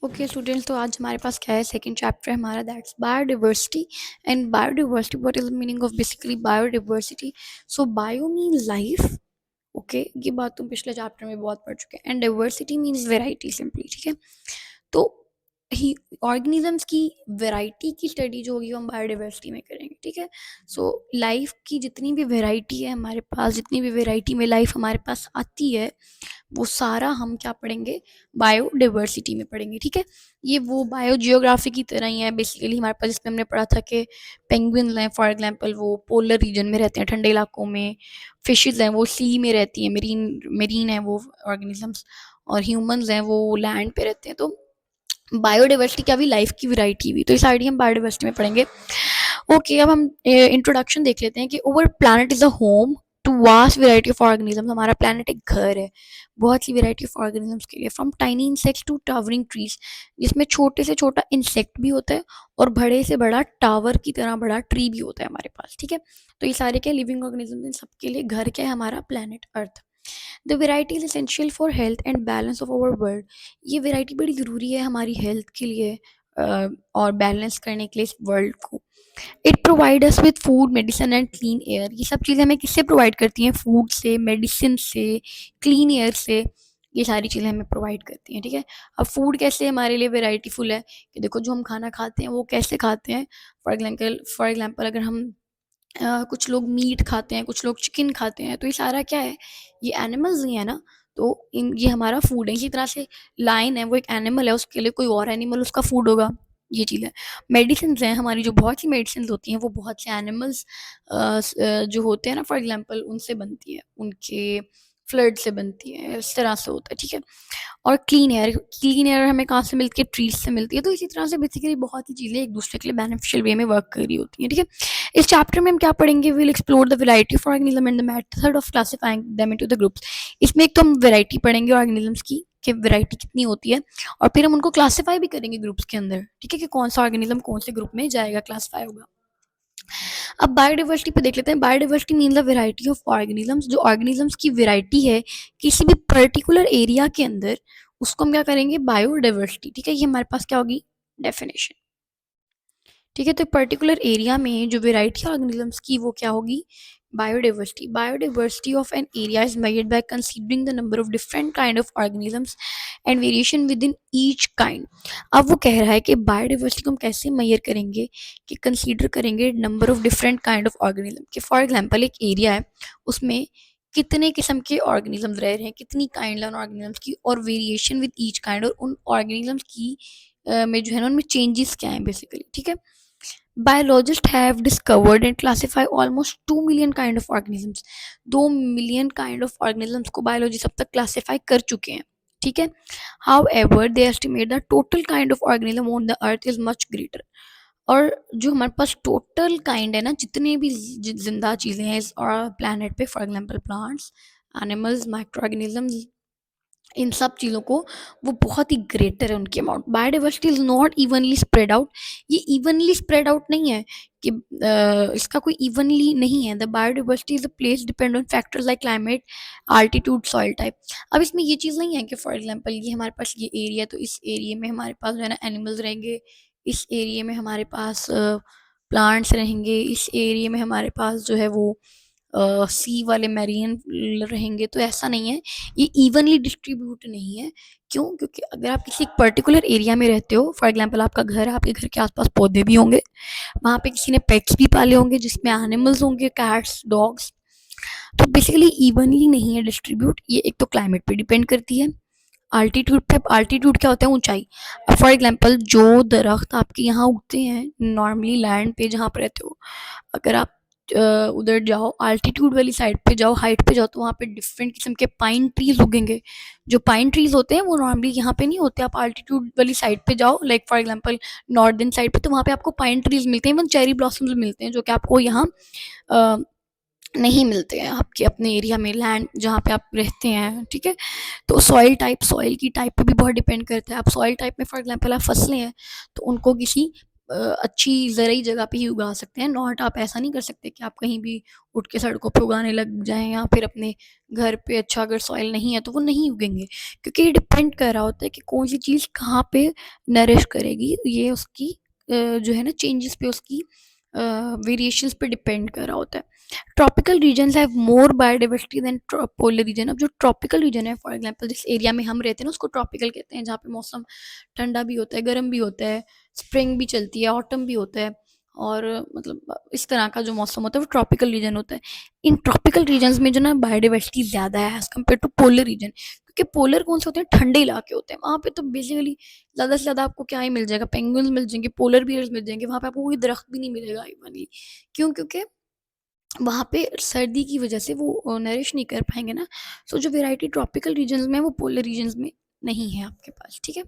Okay students, तो आज हमारे पास क्या है, सेकंड चैप्टर है हमारा, that's biodiversity. And biodiversity, what is the meaning of basically biodiversity? So bio mean life. Okay, ये बात तुम पिछले चैप्टर में बहुत पढ़ चुके हैं। And diversity means variety simply, ठीक है। तो ही ऑर्गेनिजम्स की वैरायटी की स्टडी जो होगी वो हम बायोडाइवर्सिटी में करेंगे, ठीक है। सो लाइफ की जितनी भी वैरायटी है हमारे पास, जितनी भी वैरायटी में लाइफ हमारे पास आती है, वो सारा हम क्या पढ़ेंगे, बायोडाइवर्सिटी में पढ़ेंगे, ठीक है। ये वो बायोजियोग्राफी की तरह ही है बेसिकली हमारे पास, जिसमें हमने पढ़ा था कि पेंगुइन हैं फॉर एग्जांपल, वो पोलर रीजन में रहते हैं, ठंडे इलाकों में। फिशेज हैं वो सी में रहती हैं, मेरीन मेरीन है वो ऑर्गेनिजम्स। और ह्यूमंस हैं वो लैंड पे रहते हैं। तो बायोडाइवर्सिटी क्या हुई, लाइफ की वैरायटी हुई, तो इस आइडिया हम बायोडाइवर्सिटी में पढ़ेंगे। ओके, अब हम इंट्रोडक्शन देख लेते हैं कि our planet is a home to vast variety of organism. हमारा प्लैनेट एक घर है बहुत सी वेराइटी ऑफ ऑर्गेनिजम्स के लिए, from tiny insects to towering trees, जिसमें छोटे से छोटा इंसेक्ट भी होता है और बड़े से बड़ा टावर की तरह बड़ा ट्री भी होता है हमारे पास, ठीक है। तो ये सारे क्या लिविंग ऑर्गेनिज्म, इन सबके लिए घर क्या है, हमारा planet earth. The variety is essential for health and balance of our world. ये वेराइटी बड़ी ज़रूरी है हमारी हेल्थ के लिए और बैलेंस करने के लिए इस वर्ल्ड को। It provide us with food, medicine and clean air. ये सब चीज़ें हमें किससे प्रोवाइड करती हैं? फूड से, मेडिसिन से, क्लीन एयर से। ये सारी चीज़ें हमें प्रोवाइड करती हैं, ठीक है। अब फूड कैसे हमारे लिए वेराइटीफुल है कि देखो, जो हम खाना खाते हैं वो कैसे खाते हैं। फॉर एग्जाम्पल अगर हम कुछ लोग मीट खाते हैं, कुछ लोग चिकन खाते हैं, तो ये सारा क्या है, ये एनिमल्स ही है ना। तो इन ये हमारा फूड है। इसी तरह से लाइन है, वो एक एनिमल है, उसके लिए कोई और एनिमल उसका फूड होगा। ये चीज़ है। मेडिसिन हैं हमारी, जो बहुत सी मेडिसिन होती हैं वो बहुत से एनिमल्स जो होते हैं ना, फॉर एग्जांपल उनसे बनती है, उनके फ्लड से बनती है, इस तरह से होता है, ठीक है। और क्लीन एयर हमें कहाँ से मिलती है? ट्रीज से मिलती है। तो इसी तरह से बेसिकली बहुत ही चीज़ें एक दूसरे के लिए बेनिफिशियल वे में वर्क कर रही होती हैं, ठीक है। इस चैप्टर में हम क्या पढ़ेंगे? Will explore the variety of organism and the method of classifying them into the groups. इसमें एक तो हम वैरायटी पढ़ेंगे ऑर्गेनिजम्स की, कि वैरायटी कितनी होती है, और फिर हम उनको क्लासीफाई भी करेंगे ग्रुप्स के अंदर, ठीक है, कि कौन सा ऑर्गेनिज्म कौन से ग्रुप में जाएगा, क्लासीफाई होगा। अब बायोडाइवर्सिटी पे देख लेते हैं। Biodiversity mean the variety of organisms. जो ऑर्गेनिजम्स की वेराइटी है किसी भी पर्टिकुलर एरिया के अंदर, उसको हम क्या करेंगे? बायोडाइवर्सिटी, ठीक है। ये हमारे पास क्या होगी? डेफिनेशन, ठीक है। तो पर्टिकुलर एरिया में जो वेराइटी ऑर्गेनिजम्स की वो क्या होगी? Biodiversity. Biodiversity of an area is measured by considering the number of different kind of organisms and variation with in each kind. अब वो कह रहा है कि बायोडाइवर्सिटी को हम कैसे मेजर करेंगे, कि कंसीडर करेंगे number of different kind of organism, कि फॉर एग्जांपल एक एरिया है, उसमें कितने किस्म के ऑर्गेनिजम्स रह रहे हैं, कितनी काइंड ऑन ऑर्गेनिजम्स की, और वेरिएशन विद ईच काइंड, और उन ऑर्गेनिजम्स की में जो है ना, उनमें चेंजेस क्या हैं बेसिकली, ठीक है। Biologists have discovered and classify almost 2 million kind of organisms. 2 million kind of organisms को बायोलॉजिस्ट अब तक क्लासीफाई कर चुके हैं, ठीक है। However, they estimate the total kind of organism on the earth is much greater. और जो हमारे पास टोटल काइंड है ना, जितने भी जिंदा चीज़ें हैं इस प्लानट पे, for example plants, animals, micro organisms, इन सब चीज़ों को, वो बहुत ही ग्रेटर है उनकी amount. Biodiversity is not evenly spread out. ये इवनली स्प्रेड आउट नहीं है कि इसका कोई इवनली नहीं है। The biodiversity is a place depend on factors like climate, altitude, soil type. अब इसमें ये चीज़ नहीं है कि फॉर एग्जांपल ये हमारे पास ये एरिया, तो इस एरिया में हमारे पास जो है ना एनिमल्स रहेंगे, इस एरिया में हमारे पास प्लांट्स रहेंगे, इस एरिया में हमारे पास जो है वो सी वाले मैरियन रहेंगे। तो ऐसा नहीं है, ये इवनली डिस्ट्रीब्यूट नहीं है। क्यों? क्योंकि अगर आप किसी एक पर्टिकुलर एरिया में रहते हो, फॉर एग्जांपल आपका घर है, आपके घर के आसपास पौधे भी होंगे, वहाँ पे किसी ने पेट्स भी पाले होंगे जिसमें एनिमल्स होंगे, कैट्स, डॉग्स। तो बेसिकली इवनली नहीं है डिस्ट्रीब्यूट। ये एक तो क्लाइमेट पे डिपेंड करती है, आल्टीट्यूड पे। आल्टीट्यूड क्या होता है? ऊंचाई। अब फॉर एग्जांपल जो दरख्त आपके यहाँ उगते हैं नॉर्मली लैंड पे जहाँ पे रहते हो, अगर आप उधर जाओ, आल्टीट्यूड वाली साइड पे जाओ, हाइट पे जाओ, तो वहाँ पे डिफरेंट किस्म के पाइन ट्रीज उगेंगे। जो पाइन ट्रीज होते हैं वो नॉर्मली यहाँ पे नहीं होते। आप आल्टीट्यूड वाली साइड पे जाओ, like for example northern side पे, तो वहाँ पे आपको पाइन ट्रीज मिलते हैं, इवन चेरी ब्लॉसम्स मिलते हैं, जो कि आपको यहाँ नहीं मिलते हैं आपके अपने एरिया में, लैंड जहाँ पे आप रहते हैं, ठीक है। तो सॉइल टाइप, सॉइल की टाइप पे भी बहुत डिपेंड करता है। आप सॉइल टाइप में फॉर एग्जांपल आप फसलें हैं, तो उनको किसी अच्छी ज़रूरी जगह पे ही उगा सकते हैं। नॉट आप ऐसा नहीं कर सकते कि आप कहीं भी उठ के सड़कों पे उगाने लग जाएँ, या फिर अपने घर पे अच्छा अगर सॉइल नहीं है तो वो नहीं उगेंगे, क्योंकि ये डिपेंड कर रहा होता है कि कौन सी चीज़ कहाँ पे नरिश करेगी। ये उसकी जो है ना चेंजेस पे, उसकी वेरिएशंस पे डिपेंड कर रहा होता है। Tropical regions have more biodiversity than polar region. अब जो ट्रॉपिकल रीजन है, फॉर एग्जांपल जिस एरिया में हम रहते हैं ना उसको ट्रॉपिकल कहते हैं, जहाँ पे मौसम ठंडा भी होता है, गर्म भी होता है, स्प्रिंग भी चलती है, ऑटम भी होता है, और मतलब इस तरह का जो मौसम होता है वो ट्रॉपिकल रीजन होता है। इन ट्रॉपिकल रीजन्स में जो ना बायोडाइवर्सिटी ज़्यादा है as compare to polar region, क्योंकि पोलर कौन से होते हैं, ठंडे इलाके होते हैं, वहाँ पे तो बेसिकली ज़्यादा से ज़्यादा आपको क्या ही मिल जाएगा, पेंगुइन्स मिल जाएंगे, पोलर बियर्स मिल जाएंगे, वहाँ पे आपको कोई दरख्त भी नहीं मिलेगा इवन। क्यों? क्योंकि वहाँ पे सर्दी की वजह से वो नरिश नहीं कर पाएंगे ना। सो जो वेराइटी ट्रॉपिकल रीजन्स में है वो पोलर रीजन्स में नहीं है आपके पास, ठीक है।